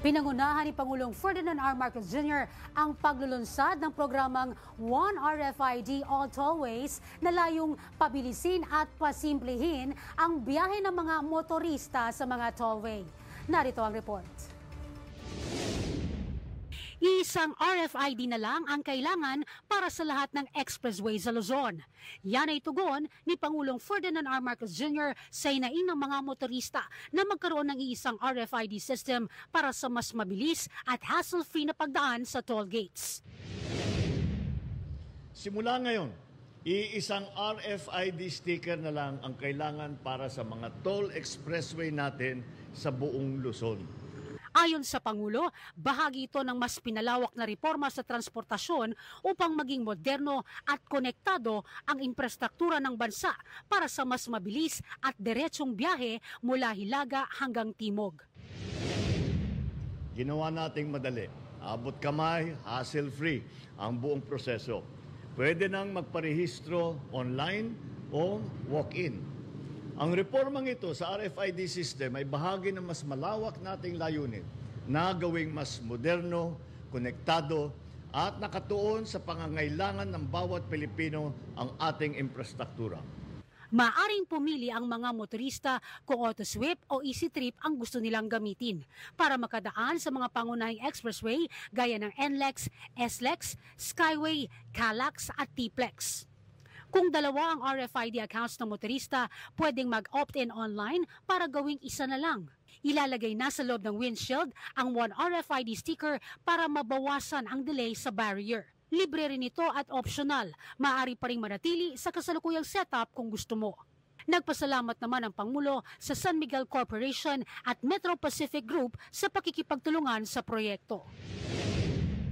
Pinangunahan ni Pangulong Ferdinand R. Marcos Jr. ang paglulunsad ng programang One RFID All Tollways na layong pabilisin at pasimplihin ang biyahe ng mga motorista sa mga tollway. Narito ang report. Isang RFID na lang ang kailangan para sa lahat ng expressway sa Luzon. Yan ay tugon ni Pangulong Ferdinand R. Marcos Jr. sa hinaing ng mga motorista na magkaroon ng iisang RFID system para sa mas mabilis at hassle-free na pagdaan sa toll gates. Simula ngayon, iisang RFID sticker na lang ang kailangan para sa mga toll expressway natin sa buong Luzon. Ayon sa Pangulo, bahagi ito ng mas pinalawak na reforma sa transportasyon upang maging moderno at konektado ang infrastruktura ng bansa para sa mas mabilis at diretsong biyahe mula Hilaga hanggang Timog. Ginawa nating madali, abot kamay, hassle-free ang buong proseso. Pwede nang magparehistro online o walk-in. Ang reformang ito sa RFID system ay bahagi ng mas malawak nating layunin na gawing mas moderno, konektado at nakatuon sa pangangailangan ng bawat Pilipino ang ating infrastruktura. Maaring pumili ang mga motorista kung AutoSweep o EasyTrip ang gusto nilang gamitin para makadaan sa mga pangunahing expressway gaya ng NLEX, SLEX, Skyway, CALAX at TPLEX. Kung dalawa ang RFID accounts ng motorista, pwedeng mag-opt-in online para gawing isa na lang. Ilalagay na sa loob ng windshield ang One RFID sticker para mabawasan ang delay sa barrier. Libre rin ito at optional. Maaari pa rin manatili sa kasalukuyang setup kung gusto mo. Nagpasalamat naman ang Pangulo sa San Miguel Corporation at Metro Pacific Group sa pakikipagtulungan sa proyekto.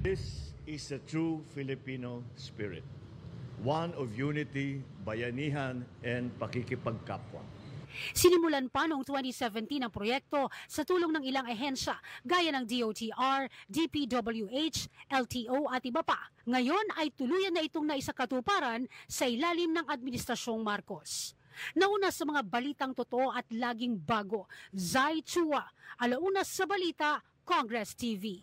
This is a true Filipino spirit. One of unity, bayanihan, and pakikipagkapwa. Sinimulan pa noong 2017 ang proyekto sa tulong ng ilang ehensya gaya ng DOTR, DPWH, LTO at iba pa. Ngayon ay tuluyan na itong naisakatuparan sa ilalim ng Administrasyong Marcos. Nauna sa mga balitang totoo at laging bago, Zai Chua, Alauna sa Balita, Congress TV.